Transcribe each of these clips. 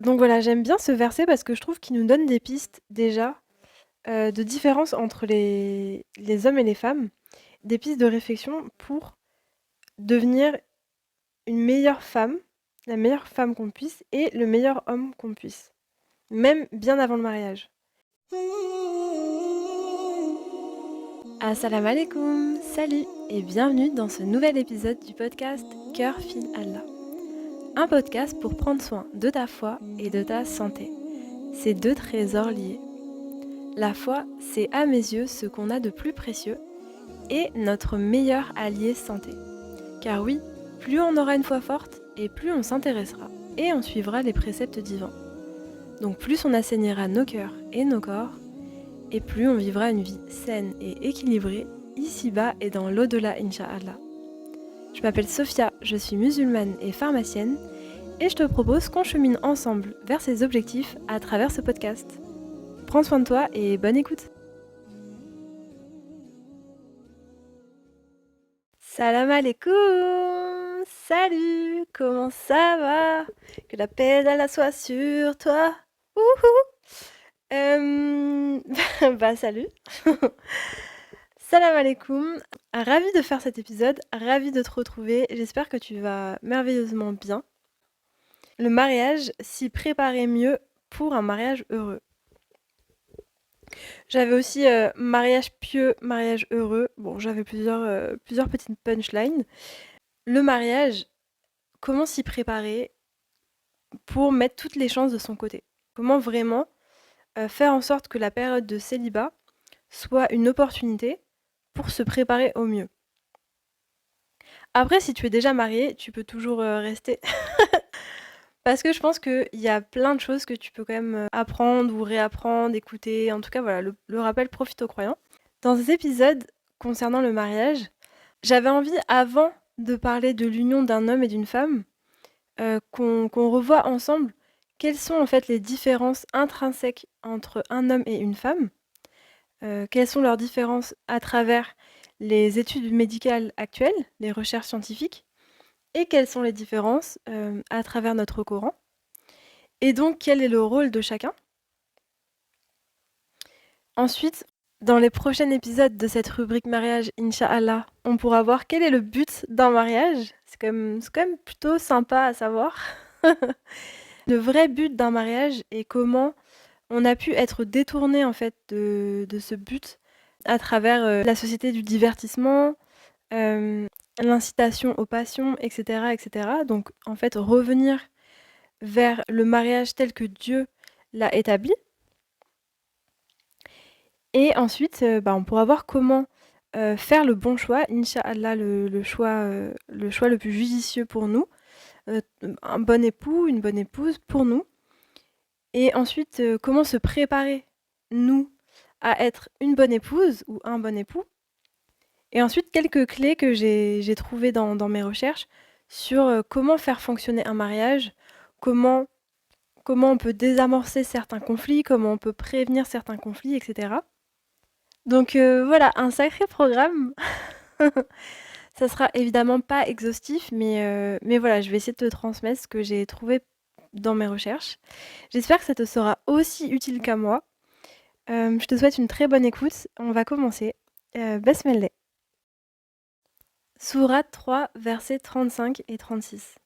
Donc voilà, j'aime bien ce verset parce que je trouve qu'il nous donne des pistes déjà, de différence entre les hommes et les femmes, des pistes de réflexion pour devenir une meilleure femme, la meilleure femme qu'on puisse et le meilleur homme qu'on puisse, même bien avant le mariage. Assalamu alaikum, salut et bienvenue dans ce nouvel épisode du podcast Cœur Fil Allah. Un podcast pour prendre soin de ta foi et de ta santé. Ces deux trésors liés. La foi, c'est à mes yeux ce qu'on a de plus précieux et notre meilleur allié santé. Car oui, plus on aura une foi forte et plus on s'intéressera et on suivra les préceptes divins. Donc plus on assaignira nos cœurs et nos corps et plus on vivra une vie saine et équilibrée ici-bas et dans l'au-delà, Inch'Allah. Je m'appelle Sophia, je suis musulmane et pharmacienne et je te propose qu'on chemine ensemble vers ces objectifs à travers ce podcast. Prends soin de toi et bonne écoute. Salam alaikum. Salut, comment ça va? Que la paix d'Allah soit sur toi. Wouhou. Bah salut. Salam alaikum. Ravie de faire cet épisode, ravie de te retrouver. J'espère que tu vas merveilleusement bien. Le mariage, s'y préparer mieux pour un mariage heureux. J'avais aussi mariage pieux, mariage heureux. Bon, j'avais plusieurs petites punchlines. Le mariage, comment s'y préparer pour mettre toutes les chances de son côté? Comment vraiment faire en sorte que la période de célibat soit une opportunité pour se préparer au mieux? Après, si tu es déjà marié, tu peux toujours rester. Parce que je pense qu'il y a plein de choses que tu peux quand même apprendre ou réapprendre, écouter. En tout cas, voilà, le rappel profite aux croyants. Dans cet épisode concernant le mariage, j'avais envie, avant de parler de l'union d'un homme et d'une femme, qu'on revoie ensemble quelles sont en fait les différences intrinsèques entre un homme et une femme, quelles sont leurs différences à travers les études médicales actuelles, les recherches scientifiques, et quelles sont les différences à travers notre Coran, et donc quel est le rôle de chacun. Ensuite, dans les prochains épisodes de cette rubrique mariage, Inch'Allah, on pourra voir quel est le but d'un mariage. C'est quand même plutôt sympa à savoir. Le vrai but d'un mariage et comment on a pu être détourné en fait de ce but à travers la société du divertissement, l'incitation aux passions, etc., etc. Donc en fait revenir vers le mariage tel que Dieu l'a établi. Et ensuite, on pourra voir comment faire le bon choix, Inch'Allah, le choix le plus judicieux pour nous, un bon époux, une bonne épouse pour nous. Et ensuite, comment se préparer, nous, à être une bonne épouse ou un bon époux. Et ensuite, quelques clés que j'ai trouvées dans mes recherches sur comment faire fonctionner un mariage, comment on peut désamorcer certains conflits, comment on peut prévenir certains conflits, etc. Donc voilà, un sacré programme. Ça sera évidemment pas exhaustif, mais voilà, je vais essayer de te transmettre ce que j'ai trouvé dans mes recherches. J'espère que ça te sera aussi utile qu'à moi. Je te souhaite une très bonne écoute. On va commencer. Besmele. Sourate 3, versets 35 et 36.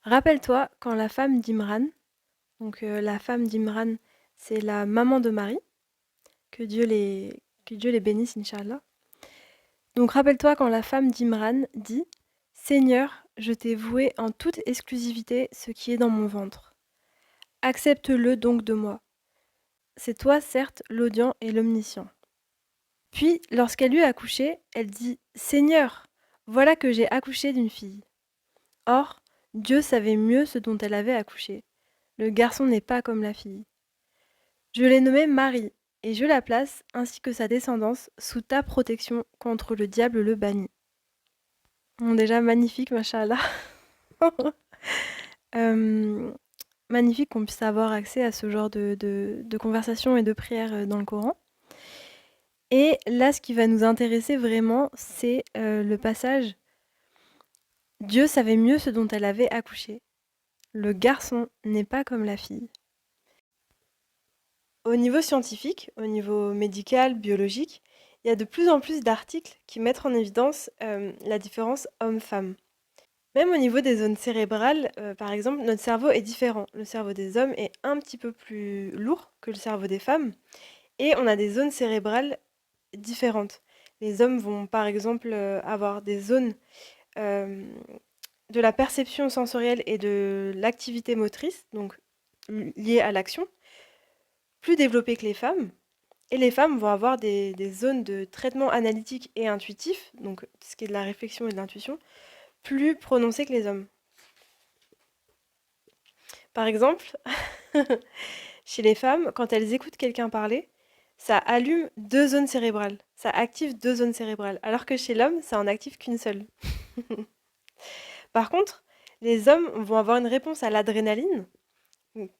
Rappelle-toi quand la femme d'Imran, donc la femme d'Imran, c'est la maman de Marie, que Dieu les bénisse, Inch'Allah. Donc rappelle-toi quand la femme d'Imran dit « Seigneur, je t'ai voué en toute exclusivité ce qui est dans mon ventre. Accepte-le donc de moi. C'est toi, certes, l'audient et l'omniscient. » Puis, lorsqu'elle eut accouché, elle dit « Seigneur, voilà que j'ai accouché d'une fille. » Or, Dieu savait mieux ce dont elle avait accouché. Le garçon n'est pas comme la fille. Je l'ai nommée Marie, et je la place, ainsi que sa descendance, sous ta protection contre le diable le banni. Bon, déjà magnifique, machallah. Magnifique qu'on puisse avoir accès à ce genre de conversation et de prière dans le Coran. Et là, ce qui va nous intéresser vraiment, c'est le passage « Dieu savait mieux ce dont elle avait accouché ». Le garçon n'est pas comme la fille. Au niveau scientifique, au niveau médical, biologique, il y a de plus en plus d'articles qui mettent en évidence la différence homme-femme. Même au niveau des zones cérébrales, par exemple, notre cerveau est différent. Le cerveau des hommes est un petit peu plus lourd que le cerveau des femmes et on a des zones cérébrales différentes. Les hommes vont par exemple avoir des zones euh, de la perception sensorielle et de l'activité motrice, donc liées à l'action, plus développées que les femmes. Et les femmes vont avoir des zones de traitement analytique et intuitif, donc ce qui est de la réflexion et de l'intuition, plus prononcées que les hommes. Par exemple, chez les femmes, quand elles écoutent quelqu'un parler, ça allume deux zones cérébrales, ça active deux zones cérébrales, alors que chez l'homme, ça en active qu'une seule. Par contre, les hommes vont avoir une réponse à l'adrénaline,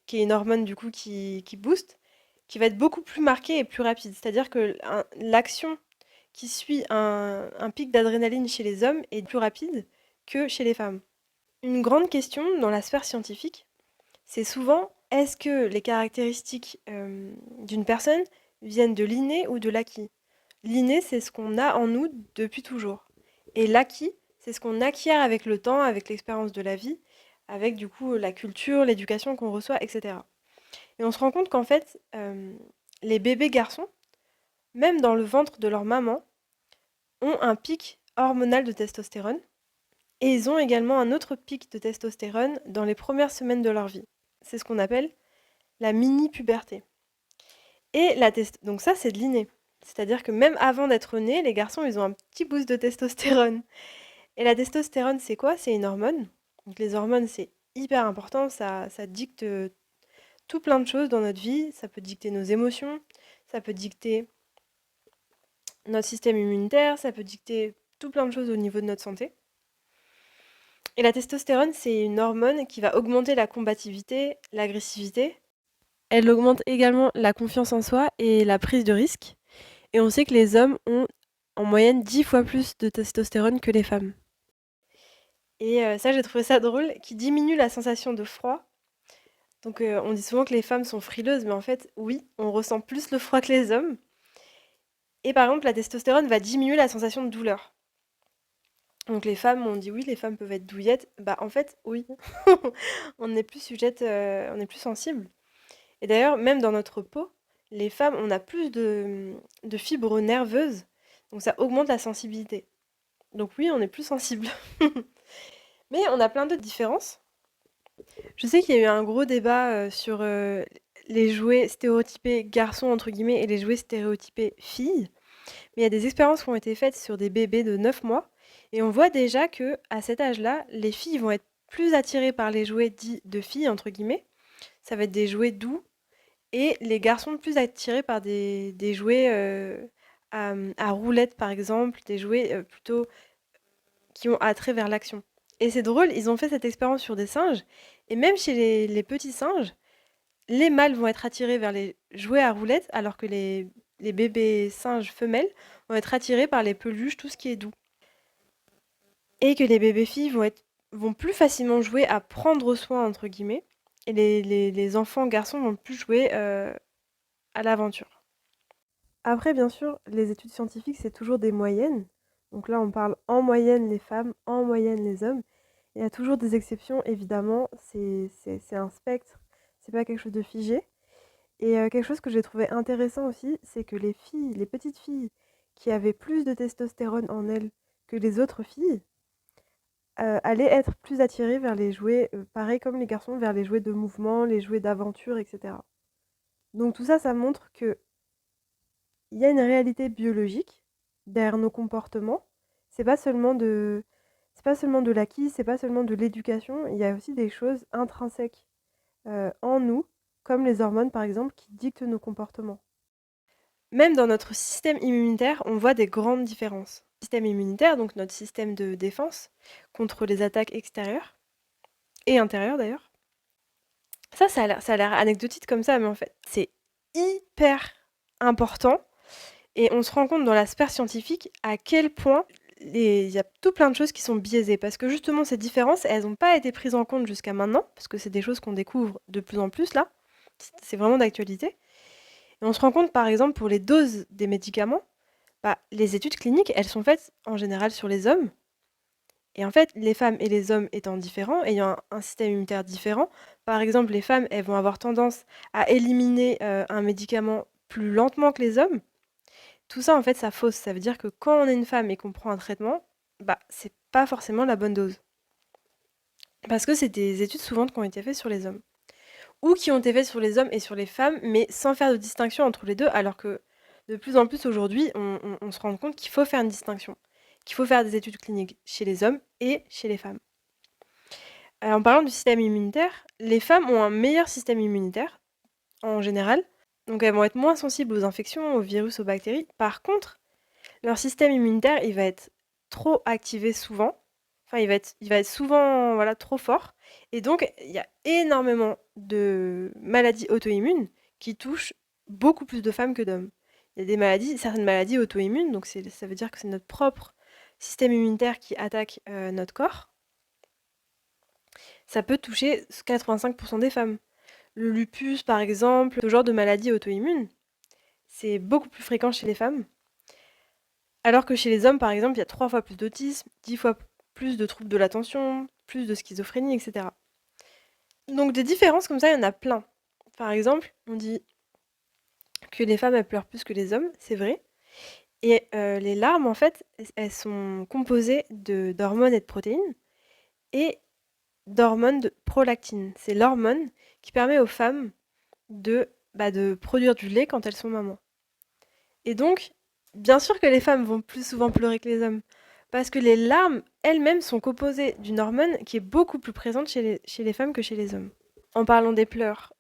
qui est une hormone du coup qui booste, qui va être beaucoup plus marquée et plus rapide. C'est-à-dire que l'action qui suit un pic d'adrénaline chez les hommes est plus rapide que chez les femmes. Une grande question dans la sphère scientifique, c'est souvent est-ce que les caractéristiques d'une personne viennent de l'inné ou de l'acquis? L'inné, c'est ce qu'on a en nous depuis toujours. Et l'acquis, c'est ce qu'on acquiert avec le temps, avec l'expérience de la vie, avec du coup la culture, l'éducation qu'on reçoit, etc. Et on se rend compte qu'en fait, les bébés garçons, même dans le ventre de leur maman, ont un pic hormonal de testostérone. Et ils ont également un autre pic de testostérone dans les premières semaines de leur vie. C'est ce qu'on appelle la mini-puberté. Et donc ça, c'est de l'inné. C'est-à-dire que même avant d'être nés, les garçons, ils ont un petit boost de testostérone. Et la testostérone, c'est quoi? C'est une hormone. Donc les hormones, c'est hyper important. Ça dicte tout plein de choses dans notre vie. Ça peut dicter nos émotions. Ça peut dicter notre système immunitaire. Ça peut dicter tout plein de choses au niveau de notre santé. Et la testostérone, c'est une hormone qui va augmenter la combativité, l'agressivité. Elle augmente également la confiance en soi et la prise de risque. Et on sait que les hommes ont en moyenne 10 fois plus de testostérone que les femmes. Et ça, j'ai trouvé ça drôle, qui diminue la sensation de froid. Donc on dit souvent que les femmes sont frileuses, mais en fait, oui, on ressent plus le froid que les hommes. Et par exemple, la testostérone va diminuer la sensation de douleur. Donc les femmes, on dit oui, les femmes peuvent être douillettes. Bah en fait, oui. On est plus sujette, on est plus sensible. Et d'ailleurs, même dans notre peau, les femmes, on a plus de fibres nerveuses. Donc ça augmente la sensibilité. Donc oui, on est plus sensible. Mais on a plein d'autres différences. Je sais qu'il y a eu un gros débat sur les jouets stéréotypés garçons, entre guillemets, et les jouets stéréotypés filles. Mais il y a des expériences qui ont été faites sur des bébés de 9 mois. Et on voit déjà que à cet âge-là, les filles vont être plus attirées par les jouets dits de filles, entre guillemets. Ça va être des jouets doux. Et les garçons plus attirés par des jouets à roulettes, par exemple, des jouets plutôt qui ont attrait vers l'action. Et c'est drôle, ils ont fait cette expérience sur des singes, et même chez les petits singes, les mâles vont être attirés vers les jouets à roulettes, alors que les bébés singes femelles vont être attirés par les peluches, tout ce qui est doux. Et que les bébés filles vont plus facilement jouer à prendre soin, entre guillemets, et les enfants garçons vont plus jouer à l'aventure. Après, bien sûr, les études scientifiques, c'est toujours des moyennes. Donc là, on parle en moyenne les femmes, en moyenne les hommes. Il y a toujours des exceptions, évidemment, c'est un spectre, c'est pas quelque chose de figé. Et quelque chose que j'ai trouvé intéressant aussi, c'est que les filles, les petites filles qui avaient plus de testostérone en elles que les autres filles, allaient être plus attirées vers les jouets, pareil comme les garçons, vers les jouets de mouvement, les jouets d'aventure, etc. Donc tout ça, ça montre que il y a une réalité biologique derrière nos comportements. C'est pas seulement de, c'est pas seulement de l'acquis, c'est pas seulement de l'éducation. Il y a aussi des choses intrinsèques en nous, comme les hormones par exemple, qui dictent nos comportements. Même dans notre système immunitaire, on voit des grandes différences. Système immunitaire, donc notre système de défense contre les attaques extérieures et intérieures d'ailleurs. Ça a l'air anecdotique comme ça, mais en fait, c'est hyper important. Et on se rend compte dans la sphère scientifique à quel point il y a tout plein de choses qui sont biaisées parce que justement ces différences, elles ont pas été prises en compte jusqu'à maintenant, parce que c'est des choses qu'on découvre de plus en plus là. C'est vraiment d'actualité et on se rend compte par exemple pour les doses des médicaments, bah, les études cliniques, elles sont faites en général sur les hommes et en fait, les femmes et les hommes étant différents, ayant un système immunitaire différent, par exemple, les femmes, elles vont avoir tendance à éliminer, un médicament plus lentement que les hommes. Tout ça, en fait, ça fausse. Ça veut dire que quand on est une femme et qu'on prend un traitement, bah, c'est pas forcément la bonne dose. Parce que c'est des études souvent qui ont été faites sur les hommes. Ou qui ont été faites sur les hommes et sur les femmes, mais sans faire de distinction entre les deux, alors que de plus en plus aujourd'hui, on se rend compte qu'il faut faire une distinction. Qu'il faut faire des études cliniques chez les hommes et chez les femmes. En parlant du système immunitaire, les femmes ont un meilleur système immunitaire, en général. Donc elles vont être moins sensibles aux infections, aux virus, aux bactéries. Par contre, leur système immunitaire, il va être trop activé souvent. Enfin, il va être souvent, voilà, trop fort. Et donc, il y a énormément de maladies auto-immunes qui touchent beaucoup plus de femmes que d'hommes. Il y a des maladies, certaines maladies auto-immunes, donc ça veut dire que c'est notre propre système immunitaire qui attaque notre corps. Ça peut toucher 85% des femmes. Le lupus, par exemple, ce genre de maladie auto-immune, c'est beaucoup plus fréquent chez les femmes. Alors que chez les hommes, par exemple, il y a 3 fois plus d'autisme, 10 fois plus de troubles de l'attention, plus de schizophrénie, etc. Donc des différences comme ça, il y en a plein. Par exemple, on dit que les femmes, elles pleurent plus que les hommes, c'est vrai. Et les larmes, en fait, elles sont composées d'hormones et de protéines, et d'hormones de prolactine. C'est l'hormone qui permet aux femmes de produire du lait quand elles sont mamans. Et donc, bien sûr que les femmes vont plus souvent pleurer que les hommes, parce que les larmes elles-mêmes sont composées d'une hormone qui est beaucoup plus présente chez les femmes que chez les hommes. En parlant des pleurs,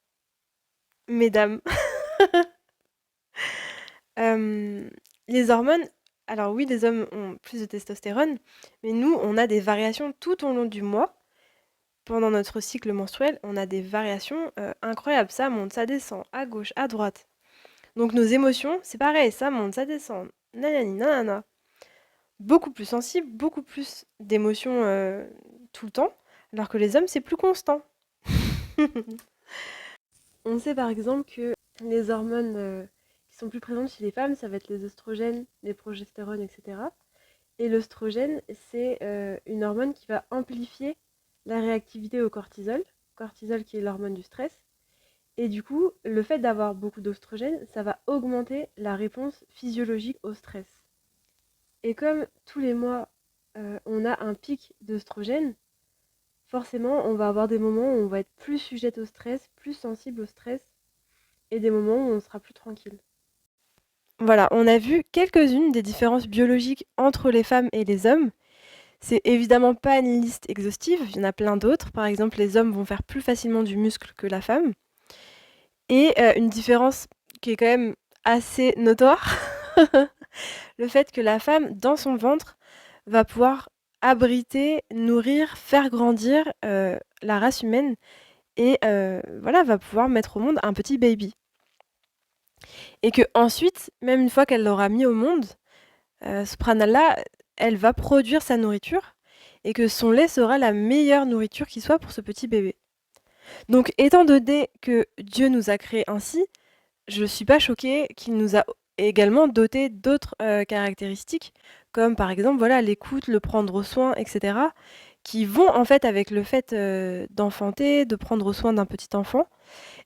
mesdames, les hormones, alors oui, les hommes ont plus de testostérone, mais nous, on a des variations tout au long du mois. Pendant notre cycle menstruel, on a des variations incroyables. Ça monte, ça descend, à gauche, à droite. Donc nos émotions, c'est pareil, ça monte, ça descend, nanani, nanana. Beaucoup plus sensibles, beaucoup plus d'émotions tout le temps, alors que les hommes, c'est plus constant. On sait par exemple que les hormones qui sont plus présentes chez les femmes, ça va être les oestrogènes, les progestérones, etc. Et l'œstrogène, c'est une hormone qui va amplifier la réactivité au cortisol, cortisol qui est l'hormone du stress. Et du coup, le fait d'avoir beaucoup d'oestrogène, ça va augmenter la réponse physiologique au stress. Et comme tous les mois, on a un pic d'œstrogène, forcément, on va avoir des moments où on va être plus sujette au stress, plus sensible au stress, et des moments où on sera plus tranquille. Voilà, on a vu quelques-unes des différences biologiques entre les femmes et les hommes. C'est évidemment pas une liste exhaustive, il y en a plein d'autres. Par exemple, les hommes vont faire plus facilement du muscle que la femme. Et une différence qui est quand même assez notoire, le fait que la femme, dans son ventre, va pouvoir abriter, nourrir, faire grandir la race humaine et voilà, va pouvoir mettre au monde un petit baby. Et que ensuite, même une fois qu'elle l'aura mis au monde, ce prana-là, elle va produire sa nourriture et que son lait sera la meilleure nourriture qui soit pour ce petit bébé. Donc, étant donné que Dieu nous a créés ainsi, je ne suis pas choquée qu'il nous a également doté d'autres caractéristiques, comme par exemple voilà, l'écoute, le prendre soin, etc., qui vont en fait avec le fait d'enfanter, de prendre soin d'un petit enfant.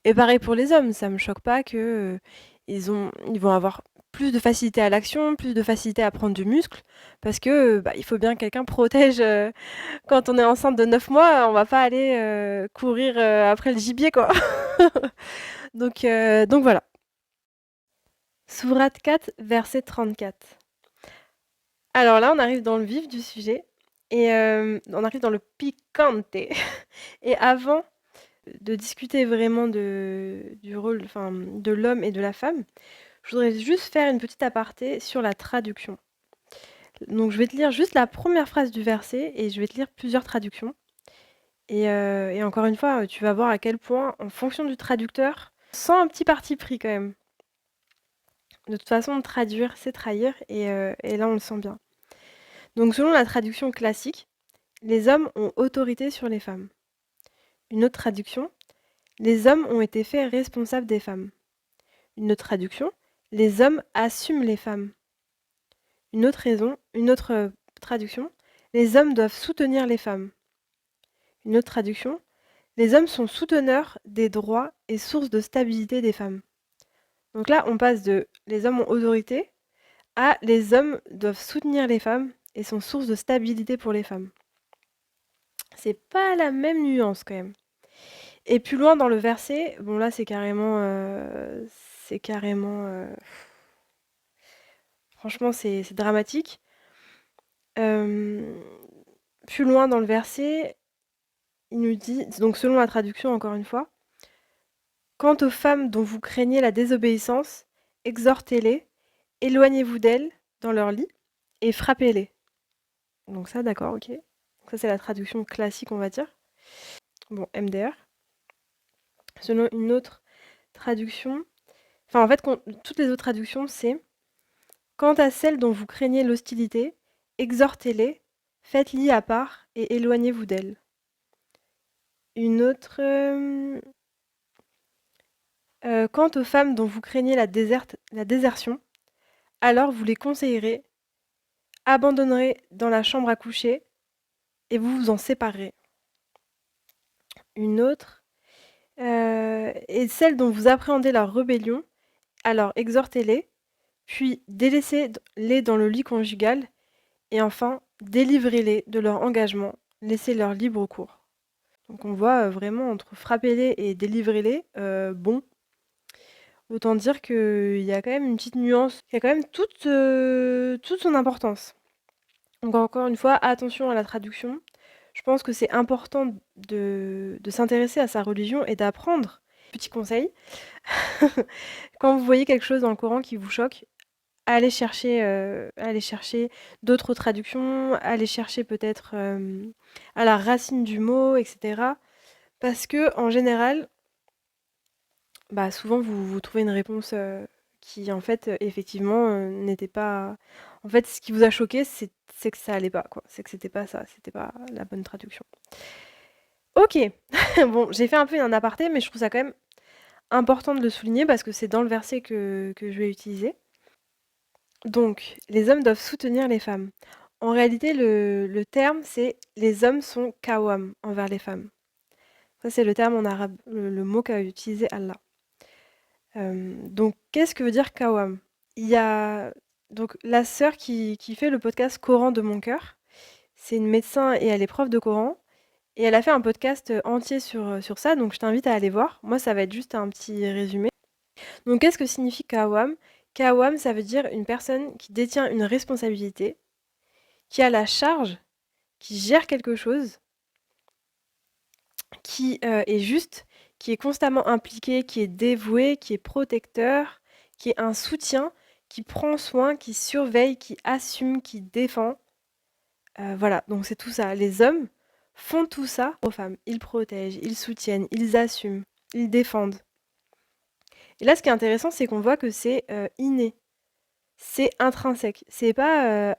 Et pareil pour les hommes, ça me choque pas que ils vont avoir plus de facilité à l'action, plus de facilité à prendre du muscle, parce que bah, il faut bien que quelqu'un protège. Quand on est enceinte de 9 mois, on va pas aller courir après le gibier, quoi. Donc voilà. Sourate 4, verset 34. Alors là, on arrive dans le vif du sujet et on arrive dans le picante. Et avant de discuter vraiment du rôle, enfin, de l'homme et de la femme, je voudrais juste faire une petite aparté sur la traduction. Donc je vais te lire juste la première phrase du verset et je vais te lire plusieurs traductions. Et encore une fois, tu vas voir à quel point, en fonction du traducteur, sans un petit parti pris quand même. De toute façon, traduire, c'est trahir, et là, on le sent bien. Donc selon la traduction classique, les hommes ont autorité sur les femmes. Une autre traduction, les hommes ont été faits responsables des femmes. Une autre traduction, les hommes assument les femmes. Une autre traduction, les hommes doivent soutenir les femmes. Une autre traduction, les hommes sont souteneurs des droits et source de stabilité des femmes. Donc là, on passe de les hommes ont autorité à les hommes doivent soutenir les femmes et sont source de stabilité pour les femmes. C'est pas la même nuance quand même. Et plus loin dans le verset, bon là c'est carrément, franchement c'est dramatique. Plus loin dans le verset, il nous dit, donc selon la traduction encore une fois, quant aux femmes dont vous craignez la désobéissance, exhortez-les, éloignez-vous d'elles dans leur lit et frappez-les. Donc ça, d'accord, ok. Ça c'est la traduction classique, on va dire. Bon, MDR. Selon une autre traduction, enfin en fait, toutes les autres traductions, c'est quant à celles dont vous craignez l'hostilité, exhortez-les, faites-les à part et éloignez-vous d'elles. Une autre. Quant aux femmes dont vous craignez la désertion, alors vous les conseillerez, abandonnerez dans la chambre à coucher et vous vous en séparerez. Une autre. Et celles dont vous appréhendez leur rébellion, alors exhortez-les, puis délaissez-les dans le lit conjugal, et enfin délivrez-les de leur engagement, laissez-leur libre cours. Donc on voit vraiment entre frappez-les et délivrez-les, bon, autant dire qu'il y a quand même une petite nuance, il y a quand même toute son importance. Donc encore une fois, attention à la traduction. Je pense que c'est important de s'intéresser à sa religion et d'apprendre. Petit conseil, quand vous voyez quelque chose dans le Coran qui vous choque, allez chercher d'autres traductions, allez chercher peut-être à la racine du mot, etc. Parce que en général, bah, souvent vous trouvez une réponse qui en fait effectivement n'était pas. En fait, ce qui vous a choqué, c'est que ça allait pas, quoi. C'est que c'était pas ça, c'était pas la bonne traduction. Ok, bon, j'ai fait un peu un aparté, mais je trouve ça quand même important de le souligner parce que c'est dans le verset que je vais utiliser. Donc, les hommes doivent soutenir les femmes. En réalité, le terme, c'est les hommes sont kawam envers les femmes. Ça, c'est le terme en arabe, le mot qu'a utilisé Allah. Donc, qu'est-ce que veut dire kawam? Il y a donc la sœur qui fait le podcast Coran de mon cœur. C'est une médecin et elle est prof de Coran. Et elle a fait un podcast entier sur ça, donc je t'invite à aller voir. Moi, ça va être juste un petit résumé. Donc, qu'est-ce que signifie kawam? Kawam, ça veut dire une personne qui détient une responsabilité, qui a la charge, qui gère quelque chose, qui est juste, qui est constamment impliqué, qui est dévoué, qui est protecteur, qui est un soutien, qui prend soin, qui surveille, qui assume, qui défend. Voilà, donc c'est tout ça. Les hommes font tout ça aux femmes. Ils protègent, ils soutiennent, ils assument, ils défendent. Et là, ce qui est intéressant, c'est qu'on voit que c'est inné, c'est intrinsèque. C'est pas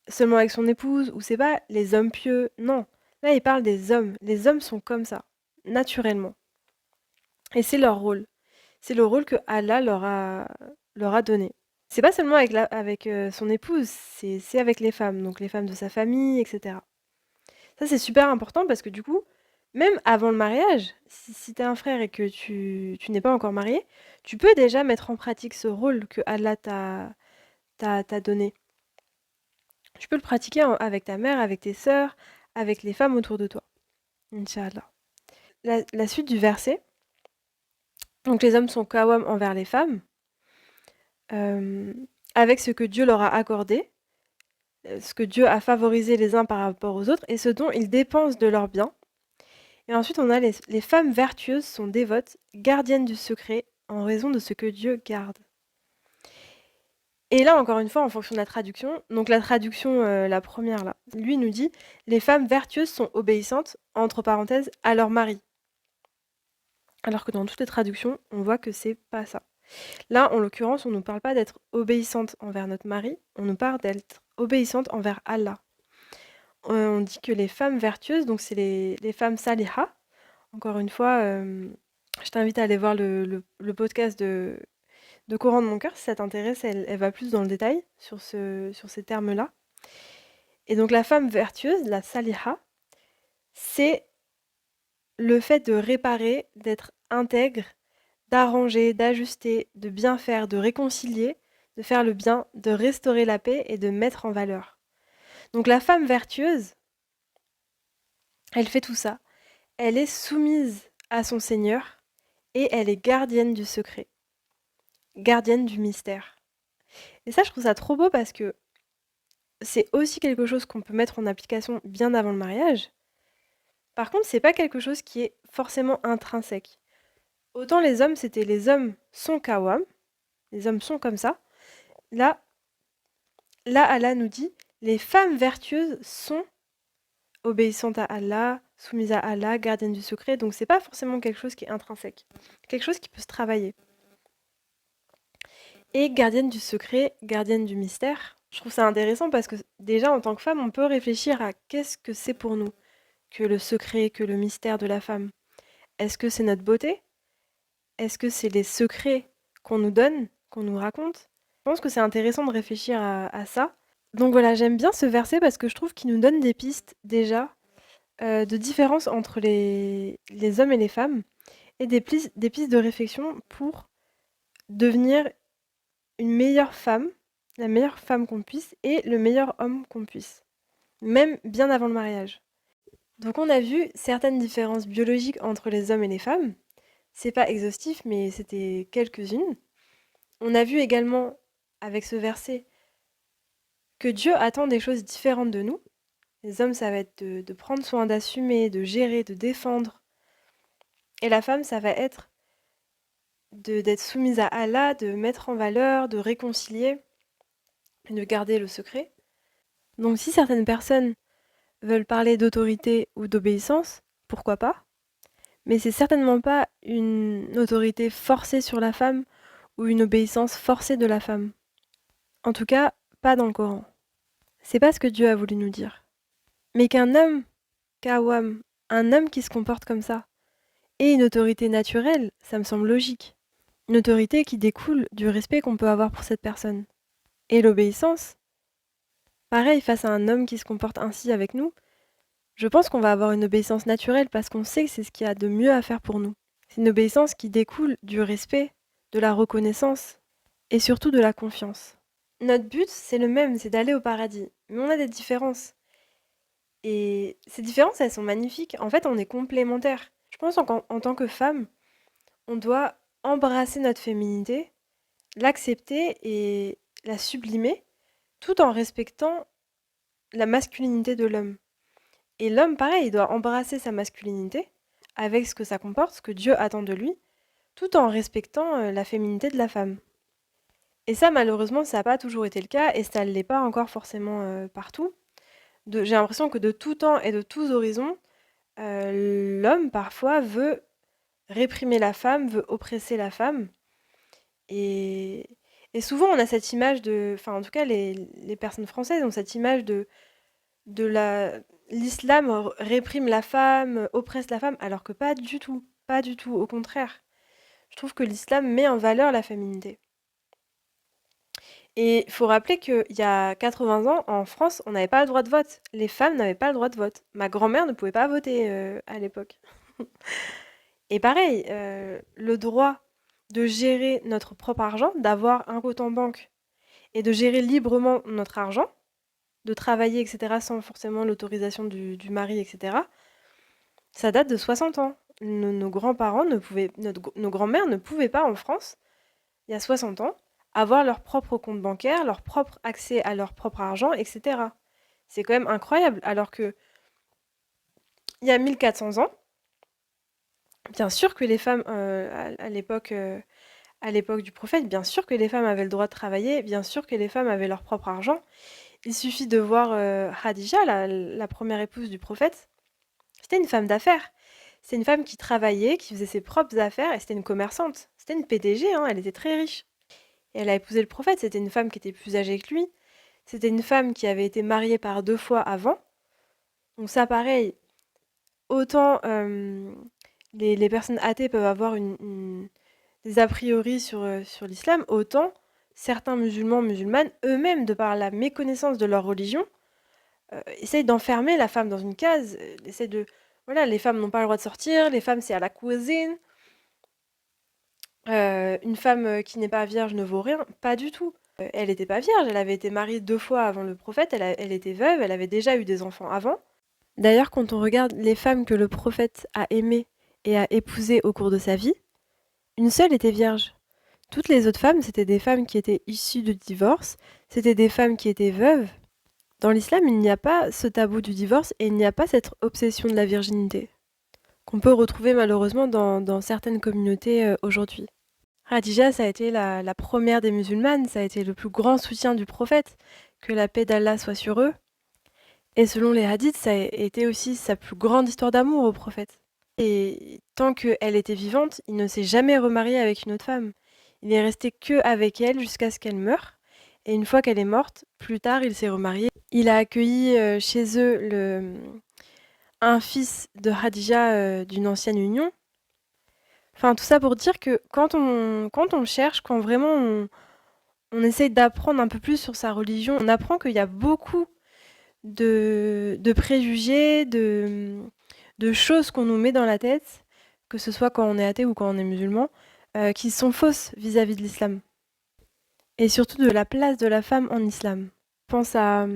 seulement avec son épouse, ou c'est pas les hommes pieux. Non, là, il parle des hommes. Les hommes sont comme ça, naturellement. Et c'est leur rôle. C'est le rôle que Allah leur a donné. C'est pas seulement avec son épouse, c'est avec les femmes, donc les femmes de sa famille, etc. Ça, c'est super important parce que du coup, même avant le mariage, si tu as un frère et que tu n'es pas encore marié, tu peux déjà mettre en pratique ce rôle que Allah t'a donné. Tu peux le pratiquer avec ta mère, avec tes sœurs, avec les femmes autour de toi. Inch'Allah. La suite du verset. Donc les hommes sont kawam envers les femmes, avec ce que Dieu leur a accordé, ce que Dieu a favorisé les uns par rapport aux autres, et ce dont ils dépensent de leurs biens. Et ensuite, on a les femmes vertueuses sont dévotes, gardiennes du secret, en raison de ce que Dieu garde. Et là, encore une fois, en fonction de la traduction, donc la traduction, la première là, lui nous dit les femmes vertueuses sont obéissantes, entre parenthèses, à leur mari. Alors que dans toutes les traductions, on voit que c'est pas ça. Là, en l'occurrence, on ne nous parle pas d'être obéissante envers notre mari, on nous parle d'être obéissantes envers Allah. On dit que les femmes vertueuses, donc c'est les femmes saliha. Encore une fois, je t'invite à aller voir le podcast de Coran de mon cœur si ça t'intéresse. Elle va plus dans le détail sur ces termes-là. Et donc la femme vertueuse, la saliha, c'est le fait de réparer, d'être intègre, d'arranger, d'ajuster, de bien faire, de réconcilier, de faire le bien, de restaurer la paix et de mettre en valeur. Donc la femme vertueuse, elle fait tout ça. Elle est soumise à son Seigneur et elle est gardienne du secret, gardienne du mystère. Et ça, je trouve ça trop beau parce que c'est aussi quelque chose qu'on peut mettre en application bien avant le mariage. Par contre, c'est pas quelque chose qui est forcément intrinsèque. Autant les hommes sont kawam, les hommes sont comme ça. Là, Allah nous dit, les femmes vertueuses sont obéissantes à Allah, soumises à Allah, gardiennes du secret. Donc c'est pas forcément quelque chose qui est intrinsèque, quelque chose qui peut se travailler. Et gardienne du secret, gardienne du mystère. Je trouve ça intéressant parce que déjà en tant que femme, on peut réfléchir à qu'est-ce que c'est pour nous que le secret, que le mystère de la femme. Est-ce que c'est notre beauté? Est-ce que c'est les secrets qu'on nous donne, qu'on nous raconte? Je pense que c'est intéressant de réfléchir à ça. Donc voilà, j'aime bien ce verset parce que je trouve qu'il nous donne des pistes déjà de différence entre les hommes et les femmes et des pistes de réflexion pour devenir une meilleure femme, la meilleure femme qu'on puisse et le meilleur homme qu'on puisse, même bien avant le mariage. Donc on a vu certaines différences biologiques entre les hommes et les femmes. C'est pas exhaustif, mais c'était quelques-unes. On a vu également avec ce verset que Dieu attend des choses différentes de nous. Les hommes, ça va être de prendre soin, d'assumer, de gérer, de défendre. Et la femme, ça va être d'être soumise à Allah, de mettre en valeur, de réconcilier, de garder le secret. Donc si certaines personnes veulent parler d'autorité ou d'obéissance, pourquoi pas? Mais c'est certainement pas une autorité forcée sur la femme ou une obéissance forcée de la femme. En tout cas, pas dans le Coran. C'est pas ce que Dieu a voulu nous dire. Mais qu'un homme, Kawam, un homme qui se comporte comme ça, ait une autorité naturelle, ça me semble logique. Une autorité qui découle du respect qu'on peut avoir pour cette personne. Et l'obéissance, pareil, face à un homme qui se comporte ainsi avec nous, je pense qu'on va avoir une obéissance naturelle parce qu'on sait que c'est ce qu'il y a de mieux à faire pour nous. C'est une obéissance qui découle du respect, de la reconnaissance et surtout de la confiance. Notre but, c'est le même, c'est d'aller au paradis. Mais on a des différences. Et ces différences, elles sont magnifiques. En fait, on est complémentaires. Je pense en tant que femme, on doit embrasser notre féminité, l'accepter et la sublimer, tout en respectant la masculinité de l'homme. Et l'homme, pareil, il doit embrasser sa masculinité, avec ce que ça comporte, ce que Dieu attend de lui, tout en respectant la féminité de la femme. Et ça, malheureusement, ça n'a pas toujours été le cas, et ça ne l'est pas encore forcément partout. J'ai l'impression que de tout temps et de tous horizons, l'homme, parfois, veut réprimer la femme, veut oppresser la femme. Et, et souvent, on a cette image de... Enfin, en tout cas, les personnes françaises ont cette image de l'islam réprime la femme, oppresse la femme, alors que pas du tout. Pas du tout, au contraire. Je trouve que l'islam met en valeur la féminité. Et il faut rappeler qu'il y a 80 ans, en France, on n'avait pas le droit de vote. Les femmes n'avaient pas le droit de vote. Ma grand-mère ne pouvait pas voter à l'époque. Et pareil, le droit de gérer notre propre argent, d'avoir un compte en banque et de gérer librement notre argent, de travailler, etc., sans forcément l'autorisation du mari, etc., ça date de 60 ans. Nos grands-parents ne pouvaient, nos grands-mères ne pouvaient pas en France, il y a 60 ans, avoir leur propre compte bancaire, leur propre accès à leur propre argent, etc. C'est quand même incroyable. Alors que il y a 1400 ans, bien sûr que les femmes, à l'époque du prophète, bien sûr que les femmes avaient le droit de travailler, bien sûr que les femmes avaient leur propre argent. Il suffit de voir Khadija, la première épouse du prophète. C'était une femme d'affaires. C'est une femme qui travaillait, qui faisait ses propres affaires, et c'était une commerçante. C'était une PDG, hein, elle était très riche. Et elle a épousé le prophète, c'était une femme qui était plus âgée que lui. c'était une femme qui avait été mariée par 2 fois avant. Donc ça, pareil, autant les personnes athées peuvent avoir des a priori sur l'islam, autant certains musulmans, musulmanes, eux-mêmes, de par la méconnaissance de leur religion, essayent d'enfermer la femme dans une case, essayent de... Voilà, les femmes n'ont pas le droit de sortir, les femmes c'est à la cuisine, une femme qui n'est pas vierge ne vaut rien, pas du tout. Elle n'était pas vierge, elle avait été mariée 2 fois avant le prophète, elle était veuve, elle avait déjà eu des enfants avant. D'ailleurs, quand on regarde les femmes que le prophète a aimées et a épousées au cours de sa vie, une seule était vierge. Toutes les autres femmes, c'était des femmes qui étaient issues de divorce, c'était des femmes qui étaient veuves. Dans l'islam, il n'y a pas ce tabou du divorce et il n'y a pas cette obsession de la virginité, qu'on peut retrouver malheureusement dans certaines communautés aujourd'hui. Khadija, ça a été la première des musulmanes, ça a été le plus grand soutien du prophète, que la paix d'Allah soit sur eux. Et selon les hadiths, ça a été aussi sa plus grande histoire d'amour au prophète. Et tant qu'elle était vivante, il ne s'est jamais remarié avec une autre femme. Il est resté que avec elle jusqu'à ce qu'elle meure. Et une fois qu'elle est morte, plus tard, il s'est remarié. Il a accueilli chez eux un fils de Khadija d'une ancienne union. Enfin, tout ça pour dire que quand on cherche, quand vraiment on essaye d'apprendre un peu plus sur sa religion, on apprend qu'il y a beaucoup de préjugés, de choses qu'on nous met dans la tête, que ce soit quand on est athée ou quand on est musulman, qui sont fausses vis-à-vis de l'islam. Et surtout de la place de la femme en islam. Je pense à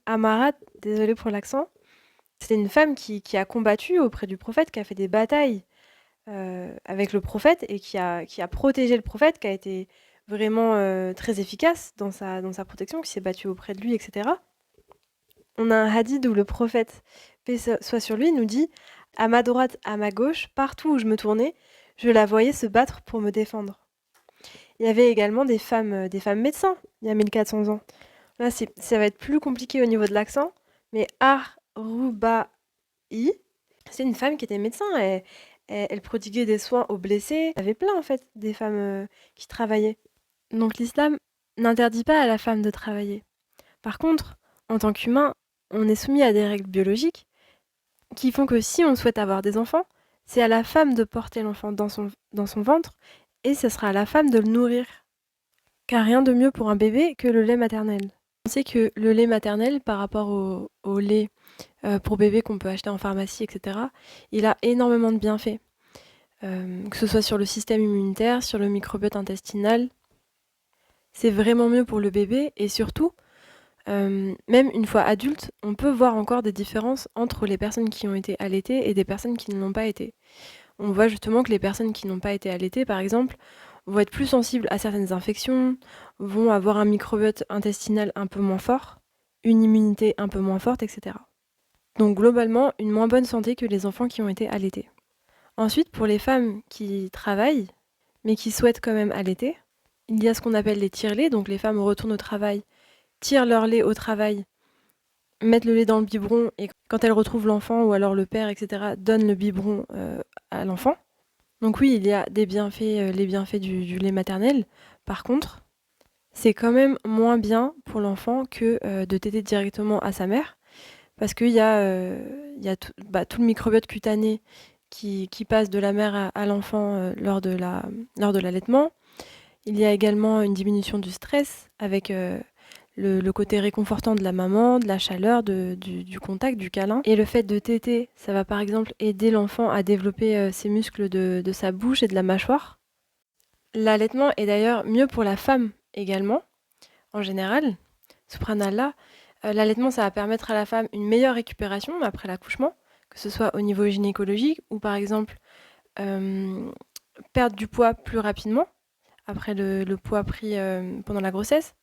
Amarat, désolée pour l'accent. C'était une femme qui a combattu auprès du prophète, qui a fait des batailles avec le prophète et qui a protégé le prophète, qui a été vraiment très efficace dans sa protection, qui s'est battue auprès de lui, etc. On a un hadith où le prophète, paix soit sur lui, nous dit « À ma droite, à ma gauche, partout où je me tournais, je la voyais se battre pour me défendre. » Il y avait également des femmes médecins, il y a 1400 ans. Là, ça va être plus compliqué au niveau de l'accent, mais Ar-Ruba'i, c'est une femme qui était médecin. Elle prodiguait des soins aux blessés. Il y avait plein, en fait, des femmes qui travaillaient. Donc l'islam n'interdit pas à la femme de travailler. Par contre, en tant qu'humain, on est soumis à des règles biologiques qui font que si on souhaite avoir des enfants, c'est à la femme de porter l'enfant dans son ventre et ce sera à la femme de le nourrir. Car rien de mieux pour un bébé que le lait maternel. On sait que le lait maternel, par rapport au lait pour bébé qu'on peut acheter en pharmacie, etc., il a énormément de bienfaits. Que ce soit sur le système immunitaire, sur le microbiote intestinal. C'est vraiment mieux pour le bébé et surtout, même une fois adulte, on peut voir encore des différences entre les personnes qui ont été allaitées et des personnes qui ne l'ont pas été. On voit justement que les personnes qui n'ont pas été allaitées, par exemple, vont être plus sensibles à certaines infections, vont avoir un microbiote intestinal un peu moins fort, une immunité un peu moins forte, etc. Donc globalement, une moins bonne santé que les enfants qui ont été allaités. Ensuite, pour les femmes qui travaillent, mais qui souhaitent quand même allaiter, il y a ce qu'on appelle les tire-laits, donc les femmes retournent au travail, tirent leur lait au travail, mettent le lait dans le biberon et quand elles retrouvent l'enfant ou alors le père, etc., donnent le biberon à l'enfant. Donc oui, il y a des bienfaits, les bienfaits du lait maternel. Par contre, c'est quand même moins bien pour l'enfant que de téter directement à sa mère, parce qu'il y a tout le microbiote cutané qui passe de la mère à l'enfant lors de l'allaitement. Il y a également une diminution du stress avec le côté réconfortant de la maman, de la chaleur, du contact, du câlin. Et le fait de téter, ça va par exemple aider l'enfant à développer ses muscles de sa bouche et de la mâchoire. L'allaitement est d'ailleurs mieux pour la femme également, en général. Subhanallah, l'allaitement, ça va permettre à la femme une meilleure récupération après l'accouchement, que ce soit au niveau gynécologique ou par exemple perdre du poids plus rapidement après le poids pris pendant la grossesse.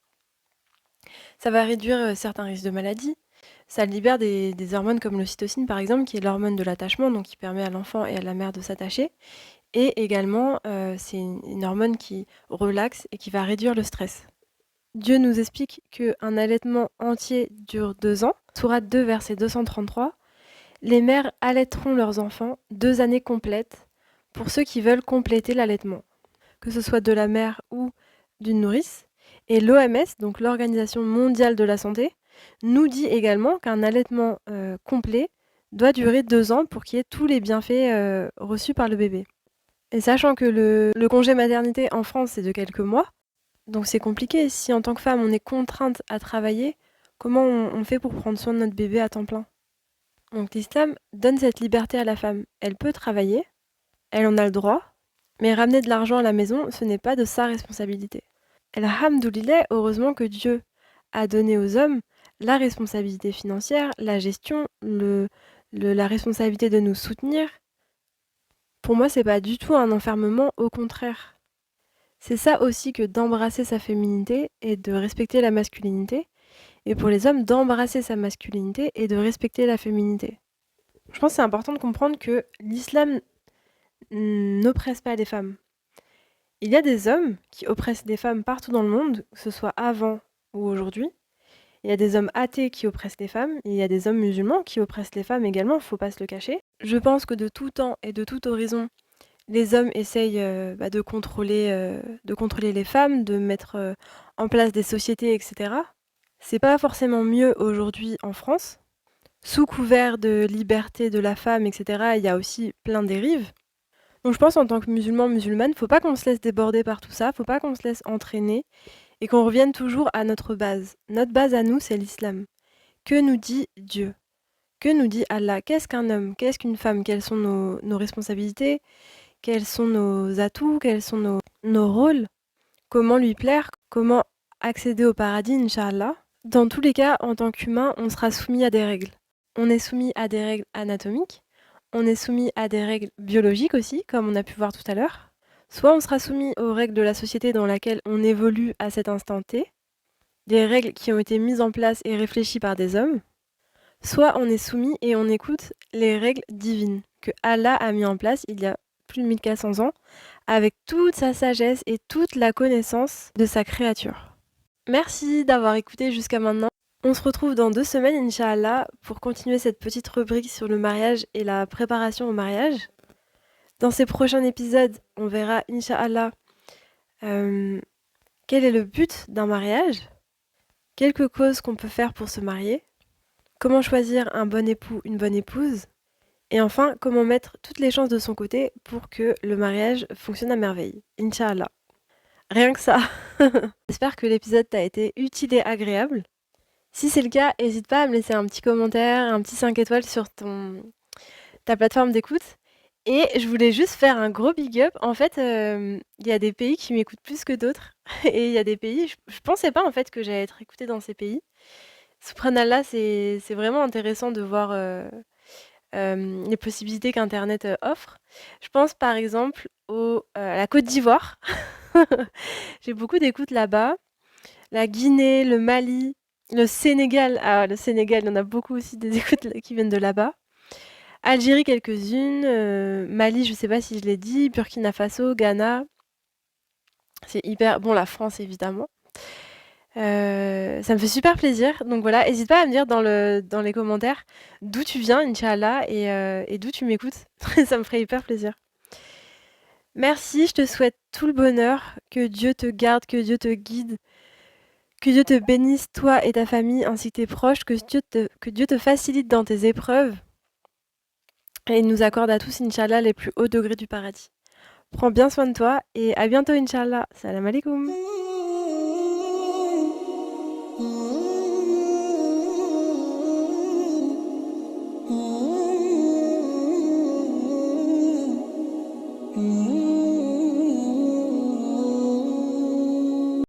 Ça va réduire certains risques de maladies. Ça libère des hormones comme l'ocytocine, par exemple, qui est l'hormone de l'attachement, donc qui permet à l'enfant et à la mère de s'attacher. Et également, c'est une hormone qui relaxe et qui va réduire le stress. Dieu nous explique qu'un allaitement entier dure 2 ans. Sourate 2, verset 233. Les mères allaiteront leurs enfants 2 années complètes pour ceux qui veulent compléter l'allaitement, que ce soit de la mère ou d'une nourrice. Et l'OMS, donc l'Organisation mondiale de la santé, nous dit également qu'un allaitement complet doit durer 2 ans pour qu'il y ait tous les bienfaits reçus par le bébé. Et sachant que le congé maternité en France, c'est de quelques mois, donc c'est compliqué. Si en tant que femme, on est contrainte à travailler, comment on fait pour prendre soin de notre bébé à temps plein? Donc l'islam donne cette liberté à la femme. Elle peut travailler, elle en a le droit, mais ramener de l'argent à la maison, ce n'est pas de sa responsabilité. Alhamdoulilah, heureusement que Dieu a donné aux hommes la responsabilité financière, la gestion, la responsabilité de nous soutenir. Pour moi, c'est pas du tout un enfermement, au contraire. C'est ça aussi que d'embrasser sa féminité et de respecter la masculinité, et pour les hommes, d'embrasser sa masculinité et de respecter la féminité. Je pense que c'est important de comprendre que l'islam n'oppresse pas les femmes. Il y a des hommes qui oppressent des femmes partout dans le monde, que ce soit avant ou aujourd'hui. Il y a des hommes athées qui oppressent les femmes, et il y a des hommes musulmans qui oppressent les femmes également, faut pas se le cacher. Je pense que de tout temps et de tout horizon, les hommes essayent de contrôler les femmes, de mettre en place des sociétés, etc. C'est pas forcément mieux aujourd'hui en France. Sous couvert de liberté de la femme, etc., il y a aussi plein de dérives. Donc je pense en tant que musulman, musulmane, faut pas qu'on se laisse déborder par tout ça, faut pas qu'on se laisse entraîner et qu'on revienne toujours à notre base. Notre base à nous, c'est l'islam. Que nous dit Dieu? Que nous dit Allah? Qu'est-ce qu'un homme? Qu'est-ce qu'une femme? Quelles sont nos responsabilités? Quels sont nos atouts? Quels sont nos rôles? Comment lui plaire? Comment accéder au paradis, Inch'Allah? Dans tous les cas, en tant qu'humain, on sera soumis à des règles. On est soumis à des règles anatomiques, on est soumis à des règles biologiques aussi, comme on a pu voir tout à l'heure. Soit on sera soumis aux règles de la société dans laquelle on évolue à cet instant T, des règles qui ont été mises en place et réfléchies par des hommes, soit on est soumis et on écoute les règles divines que Allah a mis en place il y a plus de 1400 ans, avec toute sa sagesse et toute la connaissance de sa créature. Merci d'avoir écouté jusqu'à maintenant. On se retrouve dans 2 semaines, Inch'Allah, pour continuer cette petite rubrique sur le mariage et la préparation au mariage. Dans ces prochains épisodes, on verra, Inch'Allah, quel est le but d'un mariage, quelques causes qu'on peut faire pour se marier, comment choisir un bon époux, une bonne épouse, et enfin, comment mettre toutes les chances de son côté pour que le mariage fonctionne à merveille. Inch'Allah. Rien que ça. J'espère que l'épisode t'a été utile et agréable. Si c'est le cas, n'hésite pas à me laisser un petit commentaire, un petit 5 étoiles sur ta plateforme d'écoute. Et je voulais juste faire un gros big up. En fait, il y a des pays qui m'écoutent plus que d'autres. Et il y a des pays, je pensais pas en fait que j'allais être écoutée dans ces pays. Subhanallah, c'est vraiment intéressant de voir les possibilités qu'Internet offre. Je pense par exemple à la Côte d'Ivoire. J'ai beaucoup d'écoutes là-bas. La Guinée, le Mali, le Sénégal. Ah, le Sénégal, il y en a beaucoup aussi des écoutes qui viennent de là-bas. Algérie, quelques-unes. Mali, je sais pas si je l'ai dit. Burkina Faso, Ghana. C'est hyper... Bon, la France, évidemment. Ça me fait super plaisir. Donc voilà, n'hésite pas à me dire dans les commentaires d'où tu viens, Inch'Allah, et d'où tu m'écoutes. Ça me ferait hyper plaisir. Merci, je te souhaite tout le bonheur. Que Dieu te garde, que Dieu te guide. Que Dieu te bénisse, toi et ta famille, ainsi que tes proches. Que Dieu te facilite dans tes épreuves. Et nous accorde à tous, Inch'Allah, les plus hauts degrés du paradis. Prends bien soin de toi et à bientôt, Inch'Allah. Salam alaikum.